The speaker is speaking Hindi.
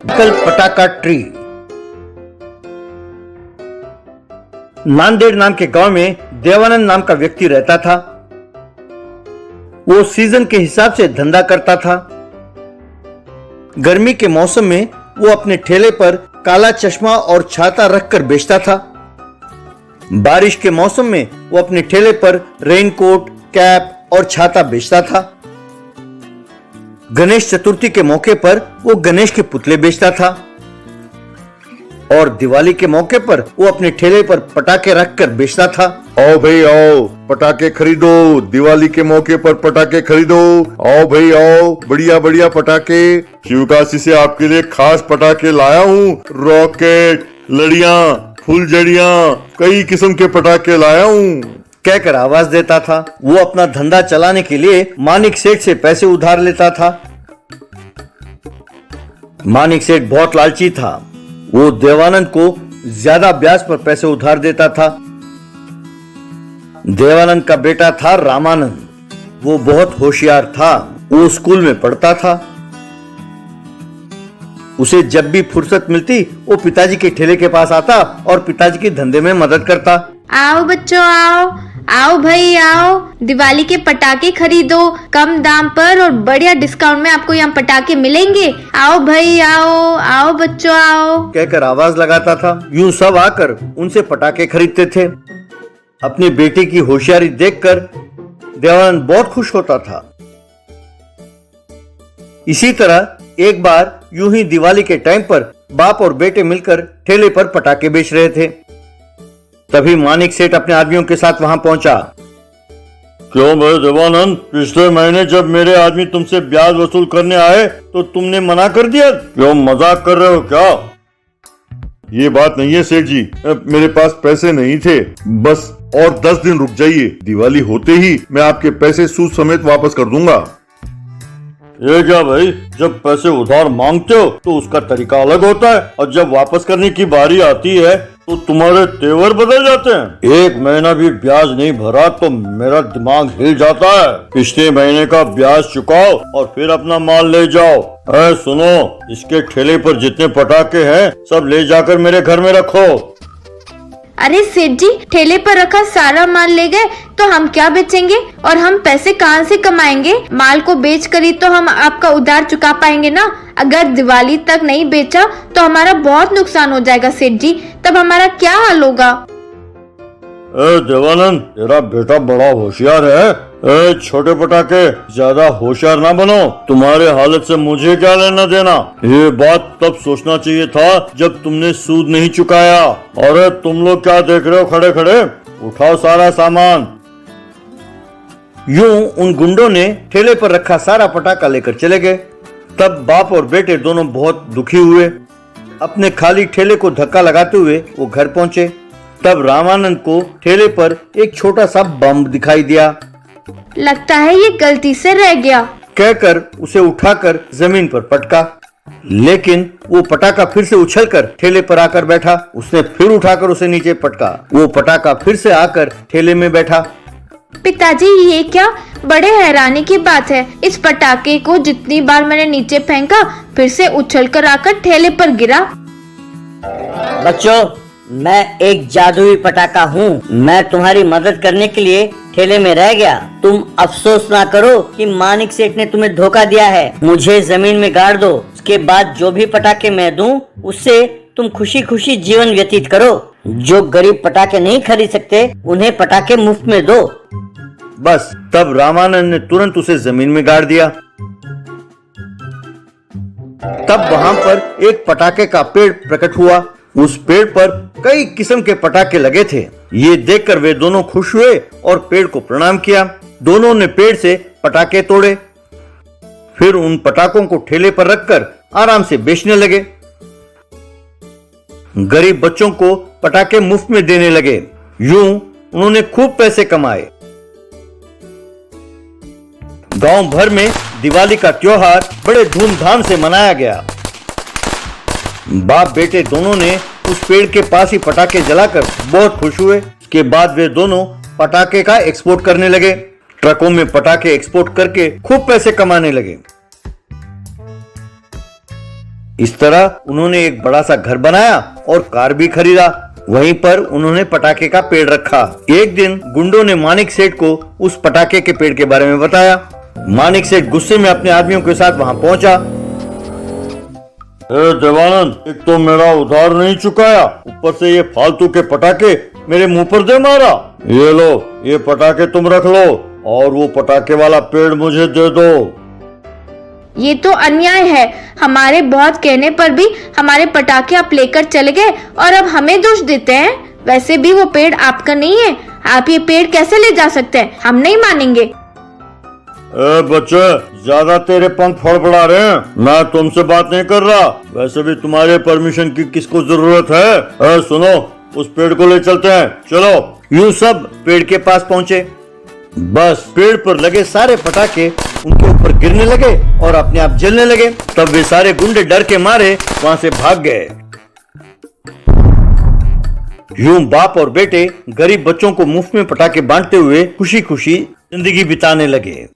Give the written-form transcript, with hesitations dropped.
विकल्प पटाखा ट्री। नांदेड़ नाम के गांव में देवानंद नाम का व्यक्ति रहता था। वो सीजन के हिसाब से धंधा करता था। गर्मी के मौसम में वो अपने ठेले पर काला चश्मा और छाता रखकर बेचता था। बारिश के मौसम में वो अपने ठेले पर रेनकोट, कैप और छाता बेचता था। गणेश चतुर्थी के मौके पर वो गणेश के पुतले बेचता था और दिवाली के मौके पर वो अपने ठेले पर पटाखे रखकर बेचता था। आओ भाई आओ, पटाखे खरीदो, दिवाली के मौके पर पटाखे खरीदो। आओ भाई आओ, बढ़िया बढ़िया पटाखे। शिवकाशी से आपके लिए खास पटाखे लाया हूँ। रॉकेट, लड़ियाँ, फुलझड़ियाँ, कई किस्म के पटाखे लाया हूँ कहकर आवाज देता था। वो अपना धंधा चलाने के लिए मानिक सेठ से पैसे उधार लेता था। मानिक सेठ बहुत लालची था। वो देवानंद को ज्यादा ब्याज पर पैसे उधार देता था। देवानंद का बेटा था रामानंद। वो बहुत होशियार था। वो स्कूल में पढ़ता था। उसे जब भी फुर्सत मिलती वो पिताजी के ठेले के पास आता और पिताजी के धंधे में मदद करता। आओ बच्चों आओ, आओ भाई आओ, दिवाली के पटाखे खरीदो, कम दाम पर और बढ़िया डिस्काउंट में आपको यहाँ पटाखे मिलेंगे। आओ भाई आओ, आओ बच्चों आओ कहकर आवाज लगाता था। यूं सब आकर उनसे पटाखे खरीदते थे। अपनी बेटी की होशियारी देखकर देवानंद बहुत खुश होता था। इसी तरह एक बार यूं ही दिवाली के टाइम पर बाप और बेटे मिलकर ठेले पर पटाखे बेच रहे थे। तभी मानिक सेठ अपने आदमियों के साथ वहां पहुंचा। क्यों भाई देवानंद, पिछले महीने जब मेरे आदमी तुमसे ब्याज वसूल करने आए तो तुमने मना कर दिया। क्यों मजाक कर रहे हो क्या? ये बात नहीं है सेठ जी, मेरे पास पैसे नहीं थे। बस और 10 दिन रुक जाइए, दिवाली होते ही मैं आपके पैसे सूद समेत वापस कर दूंगा। ये क्या भाई, जब पैसे उधार मांगते हो तो उसका तरीका अलग होता है और जब वापस करने की बारी आती है तो तुम्हारे तेवर बदल जाते हैं। एक महीना भी ब्याज नहीं भरा तो मेरा दिमाग हिल जाता है। पिछले महीने का ब्याज चुकाओ और फिर अपना माल ले जाओ। सुनो, इसके ठेले पर जितने पटाखे हैं सब ले जाकर मेरे घर में रखो। अरे सेठ जी, ठेले पर रखा सारा माल ले गए तो हम क्या बेचेंगे और हम पैसे कहाँ से कमाएंगे? माल को बेच कर ही तो हम आपका उधार चुका पाएंगे ना। अगर दिवाली तक नहीं बेचा तो हमारा बहुत नुकसान हो जाएगा सेठ जी, तब हमारा क्या हाल होगा? देवानंद, तेरा बेटा बड़ा होशियार है। छोटे पटाखे, ज्यादा होशियार ना बनो। तुम्हारे हालत से मुझे क्या लेना देना? ये बात तब सोचना चाहिए था जब तुमने सूद नहीं चुकाया। अरे तुम लोग क्या देख रहे हो खड़े खड़े? उठाओ सारा सामान। यूं उन गुंडों ने ठेले पर रखा सारा पटाखा लेकर चले गए। तब बाप और बेटे दोनों बहुत दुखी हुए। अपने खाली ठेले को धक्का लगाते हुए वो घर पहुंचे। तब रामानंद को ठेले पर एक छोटा सा बम दिखाई दिया। लगता है ये गलती से रह गया कहकर उसे उठाकर जमीन पर पटका, लेकिन वो पटाखा फिर से उछलकर ठेले पर आकर बैठा। उसने फिर उठाकर उसे नीचे पटका। वो पटाखा फिर से आकर ठेले में बैठा। पिताजी, ये क्या बड़े हैरानी की बात है। इस पटाखे को जितनी बार मैंने नीचे फेंका फिर से उछल कर आकर ठेले पर गिरा। बच्चों, मैं एक जादुई पटाखा हूँ। मैं तुम्हारी मदद करने के लिए ठेले में रह गया। तुम अफसोस ना करो कि मानिक सेठ ने तुम्हें धोखा दिया है। मुझे जमीन में गाड़ दो। उसके बाद जो भी पटाखे मैं दूं, उससे तुम खुशी खुशी जीवन व्यतीत करो। जो गरीब पटाखे नहीं खरीद सकते उन्हें पटाखे मुफ्त में दो। बस तब रामानंद ने तुरंत उसे जमीन में गाड़ दिया। तब वहां पर एक पटाखे का पेड़ प्रकट हुआ। उस पेड़ पर कई किस्म के पटाखे लगे थे। ये देखकर वे दोनों खुश हुए और पेड़ को प्रणाम किया। दोनों ने पेड़ से पटाखे तोड़े। फिर उन पटाखों को ठेले पर रखकर आराम से बेचने लगे। गरीब बच्चों को पटाखे मुफ्त में देने लगे। यूं उन्होंने खूब पैसे कमाए। गांव भर में दिवाली का त्योहार बड़े धूमधाम से मनाया गया। बाप बेटे दोनों ने उस पेड़ के पास ही पटाखे जलाकर बहुत खुश हुए। उसके बाद वे दोनों पटाखे का एक्सपोर्ट करने लगे। ट्रकों में पटाखे एक्सपोर्ट करके खूब पैसे कमाने लगे। इस तरह उन्होंने एक बड़ा सा घर बनाया और कार भी खरीदा। वहीं पर उन्होंने पटाखे का पेड़ रखा। एक दिन गुंडों ने मानिक सेठ को उस पटाखे के पेड़ के बारे में बताया। मानिक सेठ गुस्से में अपने आदमियों के साथ वहां पहुंचा। देवानंद, एक तो मेरा उधार नहीं चुकाया, ऊपर से ये फालतू के पटाखे मेरे मुंह पर दे मारा। ये लो, ये पटाखे तुम रख लो और वो पटाखे वाला पेड़ मुझे दे दो। ये तो अन्याय है। हमारे बहुत कहने पर भी हमारे पटाखे आप लेकर चले गए और अब हमें दोष देते हैं। वैसे भी वो पेड़ आपका नहीं है, आप ये पेड़ कैसे ले जा सकते हैं? हम नहीं मानेंगे। बच्चे, ज्यादा तेरे पंख फड़फड़ा रहे हैं। मैं तुमसे बात नहीं कर रहा। वैसे भी तुम्हारे परमिशन की किसको जरूरत है? सुनो, उस पेड़ को ले चलते हैं, चलो। यूं सब पेड़ के पास पहुंचे। बस पेड़ पर लगे सारे पटाखे उनके ऊपर गिरने लगे और अपने आप जलने लगे। तब वे सारे गुंडे डर के मारे वहां से भाग गए। यूं बाप और बेटे गरीब बच्चों को मुफ्त में पटाखे बांटते हुए खुशी खुशी जिंदगी बिताने लगे।